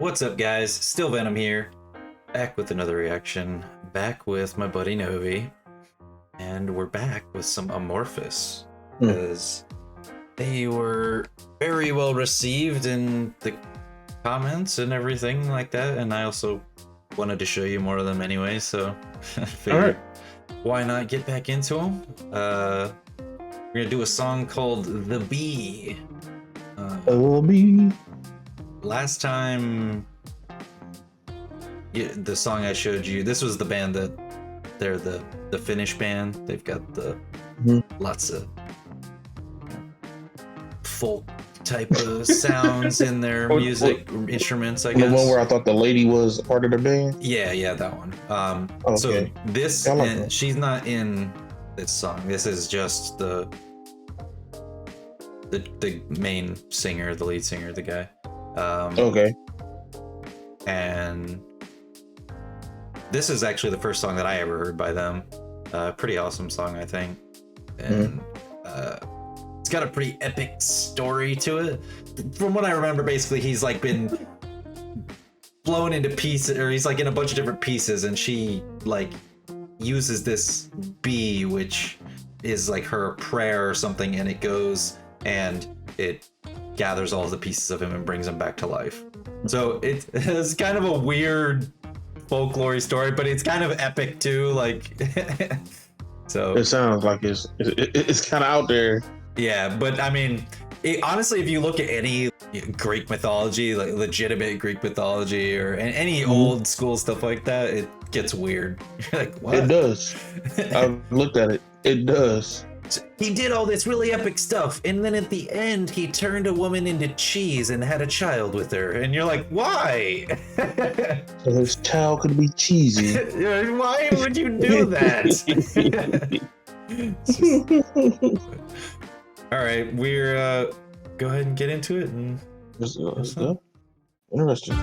What's up, guys? StillVenom here, back with another reaction, back with my buddy Novey, and we're back with some Amorphis, because they were very well received in the comments and everything like that, and I also wanted to show you more of them anyway, so I figured why not get back into them. We're gonna do a song called The Bee. Last time, the song I showed you, this was the band that they're the Finnish band. They've got the lots of folk type of sounds in their music instruments, I guess. The one where I thought the lady was a part of the band? Yeah, that one. Okay. So this, like she's not in this song. This is just the main singer, the lead singer, the guy. Okay. And this is actually the first song that I ever heard by them. Pretty awesome song, I think. And it's got a pretty epic story to it. From what I remember, basically, he's like been blown into pieces, or he's like in a bunch of different pieces, and she like uses this bee, which is like her prayer or something, and it goes and it gathers all of the pieces of him and brings him back to life. So it's kind of a weird folklore story, but it's kind of epic too. Like, so it sounds like it's kind of out there. Yeah, but I mean, honestly, if you look at any Greek mythology, like legitimate Greek mythology, or any old school stuff like that, it gets weird. You're like, what? It does. I've looked at it. It does. He did all this really epic stuff, and then at the end, he turned a woman into cheese and had a child with her. And you're like, why? So his child could be cheesy. Why would you do that? All right, we're go ahead and get into it. And Let's go. Interesting.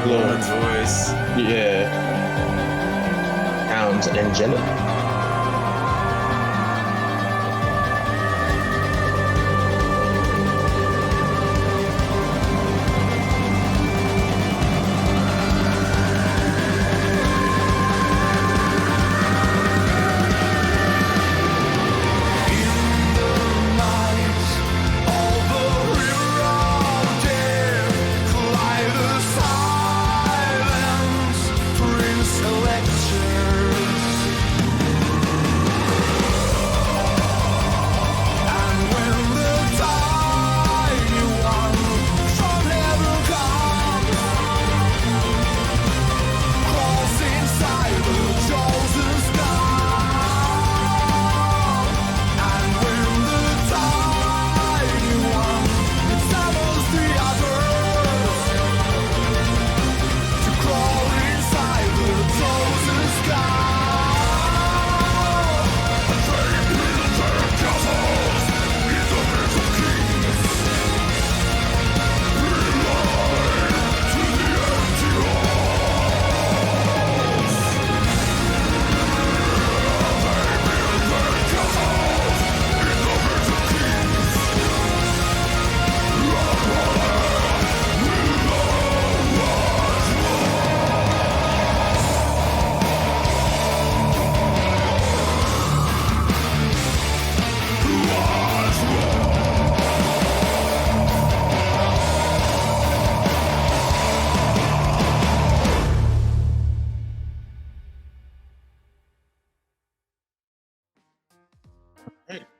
woman's voice. Yeah. Sounds angelic.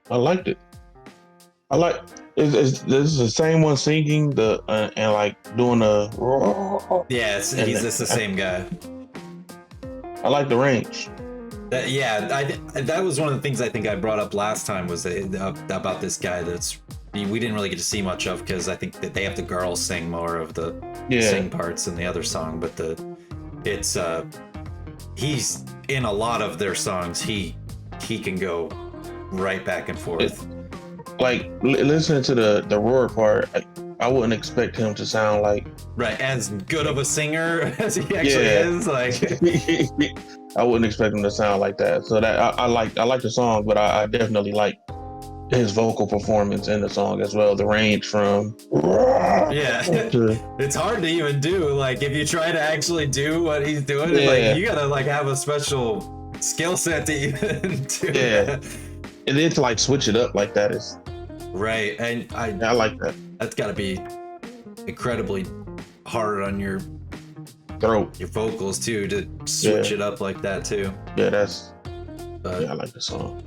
I liked it. I like this is the same one singing the and like doing the Yeah, it's the same guy. I like the range. That was one of the things I think I brought up last time was about this guy we didn't really get to see much of because I think that they have the girls sing more of the sing parts in the other song, but he's in a lot of their songs. He can go right back and forth. Like listening to the roar part, I wouldn't expect him to sound like as good of a singer as he actually is. Like I wouldn't expect him to sound like that. So that I like the song, but I definitely like his vocal performance in the song as well. The range from it's hard to even do. Like if you try to actually do what he's doing, like you gotta like have a special skill set to even do that. And then to like switch it up like that is right. And I like that. That's gotta be incredibly hard on your throat, your vocals too, to switch it up like that too. Yeah, I like the song.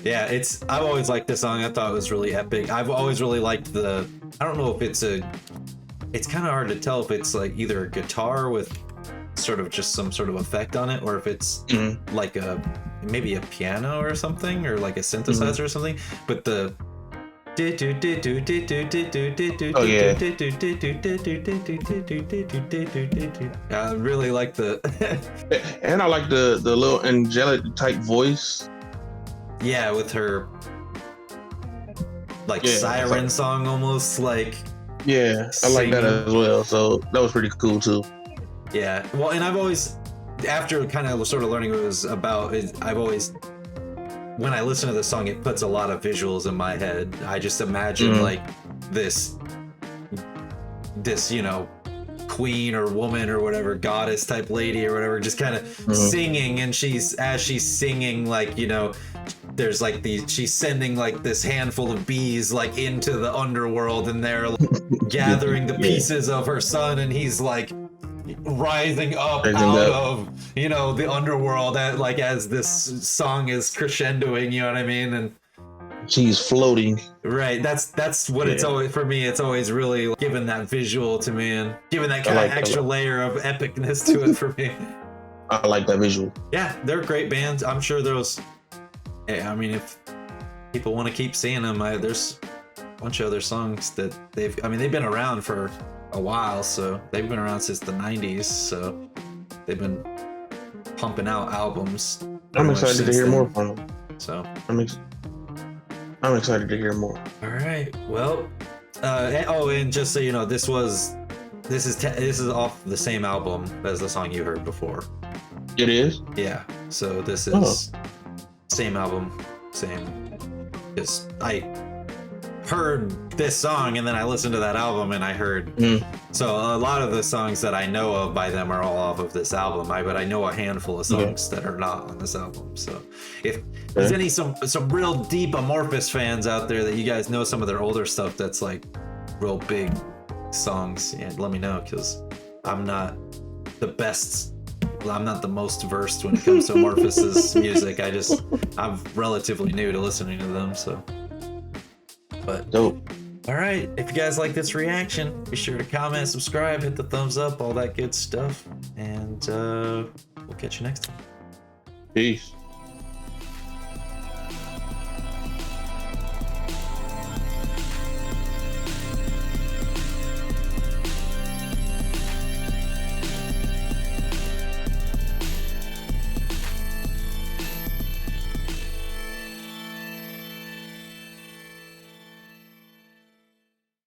Yeah, I've always liked this song. I thought it was really epic. I've always really liked I don't know if it's kind of hard to tell if it's like either a guitar with sort of just some sort of effect on it, or if it's like maybe a piano or something, or like a synthesizer or something. But the I really like and I like the little angelic type voice. Yeah, with her like siren song almost like. Yeah, I like that as well. So that was pretty cool too. Yeah, well, and I've always, after kind of sort of learning what it was about, I've always, when I listen to this song, it puts a lot of visuals in my head. I just imagine like this, you know, queen or woman or whatever, goddess type lady or whatever, just kind of singing, and as she's singing, like, you know, there's like she's sending like this handful of bees like into the underworld, and they're gathering the pieces of her son, and he's like rising up out of, you know, the underworld as this song is crescendoing, you know what I mean? And she's floating. Right, that's what it's always, for me, it's always really given that visual to me and given that kind of extra layer of epicness to it for me. I like that visual. Yeah, they're great bands. I'm sure I mean, if people want to keep seeing them, there's a bunch of other songs that they've been around for a while, so they've been around since the 90s, so they've been pumping out albums. I'm excited to hear more from them. So I'm excited to hear more. All right, well, and just so you know, this was This is off the same album as the song you heard before. It is? Yeah. So this is same album, same. Because I heard this song and then I listened to that album and I heard. So a lot of the songs that I know of by them are all off of this album. But I know a handful of songs that are not on this album. So if there's any some real deep Amorphis fans out there that you guys know some of their older stuff that's like real big songs, and let me know, because I'm not the best. I'm not the most versed when it comes to Amorphis's music. I'm relatively new to listening to them, so. But dope. All right, if you guys like this reaction, be sure to comment, subscribe, hit the thumbs up, all that good stuff, and we'll catch you next time. Peace.